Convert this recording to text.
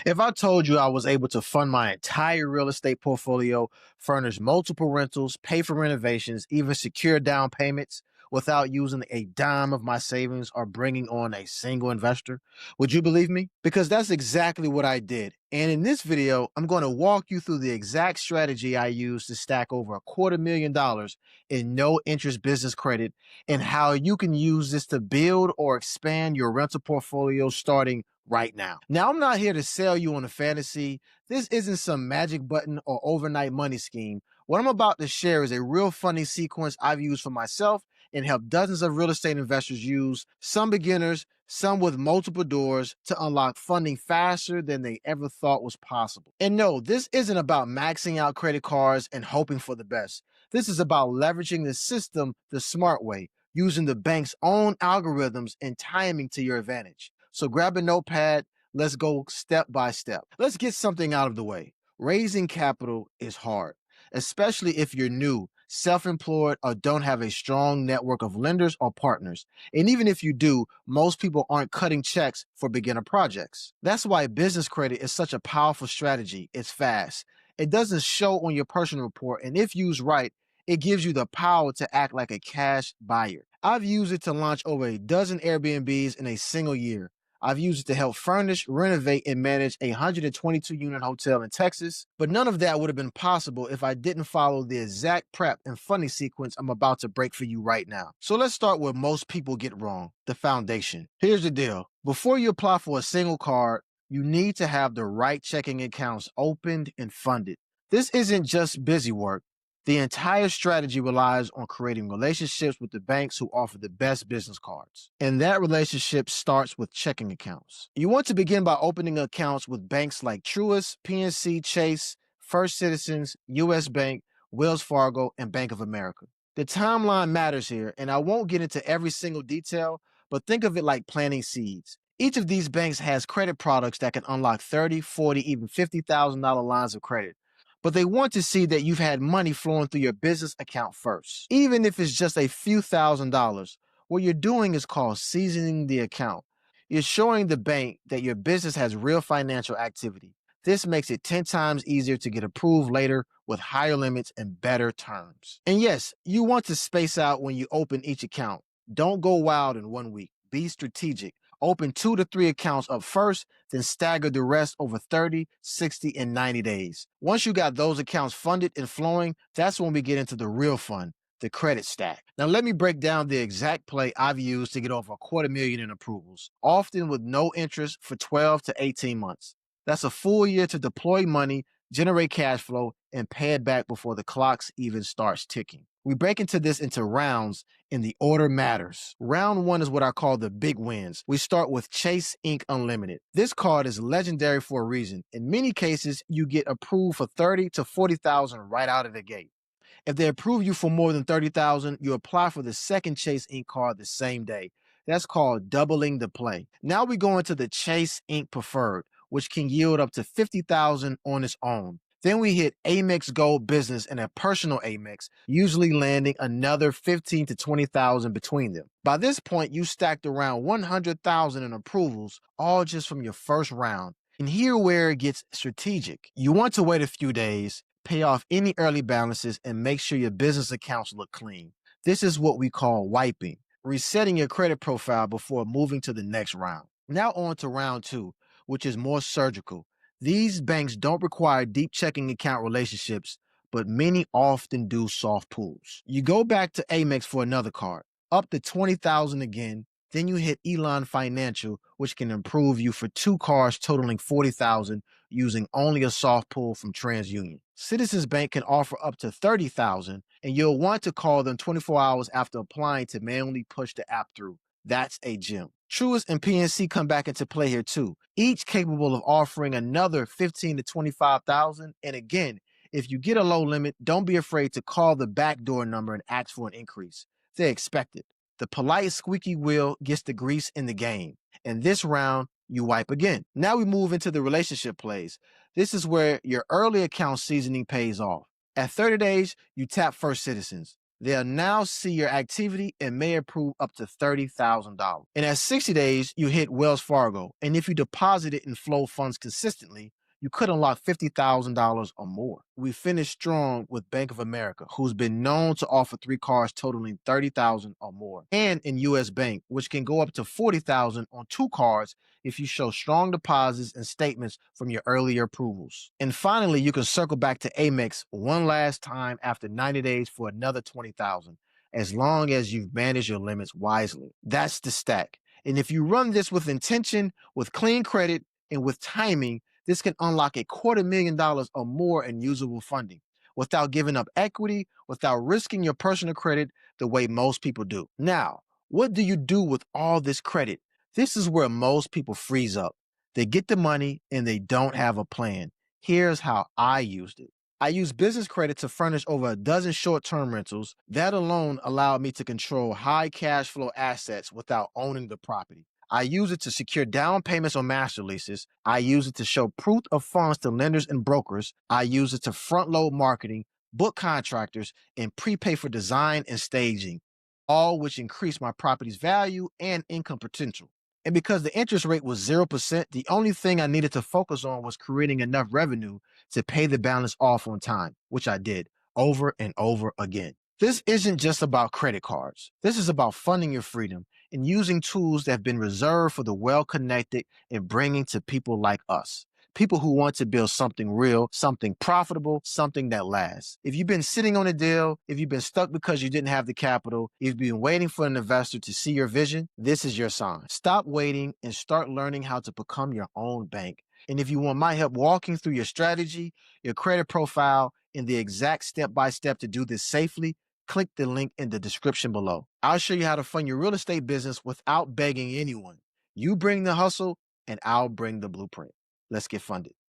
If I told you I was able to fund my entire real estate portfolio, furnish multiple rentals, pay for renovations, even secure down payments without using a dime of my savings or bringing on a single investor, would you believe me? Because that's exactly what I did. And in this video, I'm going to walk you through the exact strategy I used to stack over $250,000 in no interest business credit and how you can use this to build or expand your rental portfolio starting right now. Now, I'm not here to sell you on a fantasy. This isn't some magic button or overnight money scheme. What I'm about to share is a real funny sequence I've used for myself and helped dozens of real estate investors use, some beginners, some with multiple doors, to unlock funding faster than they ever thought was possible. And no, this isn't about maxing out credit cards and hoping for the best. This is about leveraging the system the smart way, using the bank's own algorithms and timing to your advantage. So grab a notepad. Let's go step by step. Let's get something out of the way. Raising capital is hard, especially if you're new, self-employed, or don't have a strong network of lenders or partners. And even if you do, most people aren't cutting checks for beginner projects. That's why business credit is such a powerful strategy. It's fast. It doesn't show on your personal report, and if used right, it gives you the power to act like a cash buyer. I've used it to launch over a dozen Airbnbs in a single year. I've used it to help furnish, renovate, and manage a 122-unit hotel in Texas, but none of that would have been possible if I didn't follow the exact prep and funding sequence I'm about to break for you right now. So let's start with what most people get wrong, the foundation. Here's the deal. Before you apply for a single card, you need to have the right checking accounts opened and funded. This isn't just busy work. The entire strategy relies on creating relationships with the banks who offer the best business cards. And that relationship starts with checking accounts. You want to begin by opening accounts with banks like Truist, PNC, Chase, First Citizens, US Bank, Wells Fargo, and Bank of America. The timeline matters here, and I won't get into every single detail, but think of it like planting seeds. Each of these banks has credit products that can unlock $30,000, $40,000, even $50,000 lines of credit. But they want to see that you've had money flowing through your business account first. Even if it's just a few $1,000s, what you're doing is called seasoning the account. You're showing the bank that your business has real financial activity. This makes it 10 times easier to get approved later with higher limits and better terms. And yes, you want to space out when you open each account. Don't go wild in 1 week. Be strategic. Open 2 to 3 accounts up first, then stagger the rest over 30, 60, and 90 days. Once you got those accounts funded and flowing, that's when we get into the real fun, the credit stack. Now let me break down the exact play I've used to get over $250,000 in approvals, often with no interest for 12 to 18 months. That's a full year to deploy money, generate cash flow, and pay it back before the clocks even starts ticking. We break into this into rounds, and the order matters. Round 1 is what I call the big wins. We start with Chase Ink Unlimited. This card is legendary for a reason. In many cases, you get approved for $30,000 to $40,000 right out of the gate. If they approve you for more than $30,000, you apply for the second Chase Ink card the same day. That's called doubling the play. Now we go into the Chase Ink Preferred, which can yield up to $50,000 on its own. Then we hit Amex Gold Business and a personal Amex, usually landing another $15,000 to $20,000 between them. By this point, you stacked around $100,000 in approvals, all just from your first round. And here where it gets strategic. You want to wait a few days, pay off any early balances, and make sure your business accounts look clean. This is what we call wiping, resetting your credit profile before moving to the next round. Now on to round 2, which is more surgical. These banks don't require deep checking account relationships, but many often do soft pulls. You go back to Amex for another card, up to $20,000 again, then you hit Elon Financial, which can approve you for 2 cards totaling $40,000 using only a soft pull from TransUnion. Citizens Bank can offer up to $30,000, and you'll want to call them 24 hours after applying to manually push the app through. That's a gem. Truist and PNC come back into play here too, each capable of offering another $15,000 to $25,000. And again, if you get a low limit, don't be afraid to call the backdoor number and ask for an increase. They expect it. The polite squeaky wheel gets the grease in the game. And this round, you wipe again. Now we move into the relationship plays. This is where your early account seasoning pays off. At 30 days, you tap First Citizens. They'll now see your activity and may approve up to $30,000. And at 60 days, you hit Wells Fargo. And if you deposit it and flow funds consistently, you could unlock $50,000 or more. We finished strong with Bank of America, who's been known to offer 3 cards totaling $30,000 or more, and in US Bank, which can go up to $40,000 on 2 cards if you show strong deposits and statements from your earlier approvals. And finally, you can circle back to Amex one last time after 90 days for another $20,000, as long as you've managed your limits wisely. That's the stack. And if you run this with intention, with clean credit, and with timing, this can unlock $250,000 or more in usable funding without giving up equity, without risking your personal credit the way most people do. Now, what do you do with all this credit? This is where most people freeze up. They get the money and they don't have a plan. Here's how I used it. I used business credit to furnish over a dozen short-term rentals. That alone allowed me to control high cash flow assets without owning the property. I use it to secure down payments on master leases. I use it to show proof of funds to lenders and brokers. I use it to front load marketing, book contractors, and prepay for design and staging, all which increase my property's value and income potential. And because the interest rate was 0%, the only thing I needed to focus on was creating enough revenue to pay the balance off on time, which I did over and over again. This isn't just about credit cards. This is about funding your freedom and using tools that have been reserved for the well-connected and bringing to people like us. People who want to build something real, something profitable, something that lasts. If you've been sitting on a deal, if you've been stuck because you didn't have the capital, if you've been waiting for an investor to see your vision, this is your sign. Stop waiting and start learning how to become your own bank. And if you want my help walking through your strategy, your credit profile, and the exact step-by-step to do this safely, click the link in the description below. I'll show you how to fund your real estate business without begging anyone. You bring the hustle, and I'll bring the blueprint. Let's get funded.